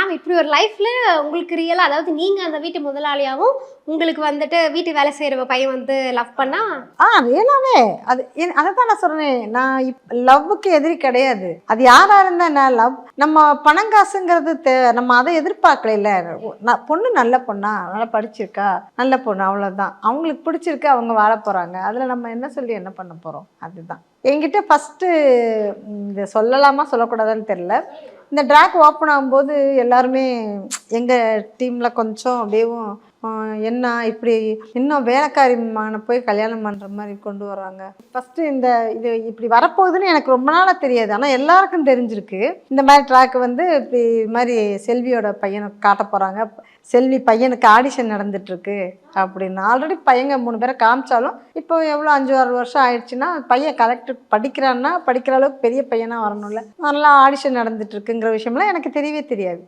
Ma'am இப்படி ஒரு லைஃப்ல உங்களுக்கு ரியலா, அதாவது நீங்க அந்த வீட்டு முதலாளியாவும் உங்களுக்கு வந்துட்டு வீட்டு வேலை செய்யற பையன் வந்து லவ் பண்ணா ரியலாவே அது அதைத்தான் நான் சொல்றேன். நான் லவ்வுக்கு எதிரி கிடையாது. அது யாரா இருந்தா நான் லவ் நம்ம பணம் காசுங்கிறது நம்ம அதை எதிர்பார்க்கல. பொண்ணு நல்ல பொண்ணா, நல்லா படிச்சிருக்கா, நல்ல பொண்ணு, அவ்வளவுதான். அவங்களுக்கு பிடிச்சிருக்கு, அவங்க வாழ போறாங்க. அதுல நம்ம என்ன சொல்லி என்ன பண்ண போறோம்? அதுதான் என்கிட்ட ஃபஸ்ட்டு. இதை சொல்லலாமா சொல்லக்கூடாதான்னு தெரியல. இந்த ட்ராக் ஓப்பன் ஆகும்போது எல்லாருமே எங்கள் டீமில் கொஞ்சம் அப்படியேவும் என்ன இப்படி இன்னும் வேலைக்காரி மகனை போய் கல்யாணம் பண்ணுற மாதிரி கொண்டு வர்றாங்க. ஃபஸ்ட்டு இது இப்படி வரப்போகுதுன்னு எனக்கு ரொம்ப நாளாக தெரியாது. ஆனால் எல்லாருக்கும் தெரிஞ்சிருக்கு இந்த மாதிரி ட்ராக் வந்து இப்படி மாதிரி செல்வியோட பையனை காட்ட போகிறாங்க, செல்வி பையனுக்கு ஆடிஷன் நடந்துட்டுருக்கு அப்படின்னு. ஆல்ரெடி பையங்க 3 பேரை காமிச்சாலும் இப்போ எவ்வளோ 5-6 வருஷம் ஆயிடுச்சுன்னா பையன் கலெக்டர் படிக்கிறான்னா படிக்கிற அளவுக்கு பெரிய பையனாக வரணும்ல. நல்லா ஆடிஷன் நடந்துட்டுருக்குங்கிற விஷயம்லாம் எனக்கு தெரியவே தெரியாது.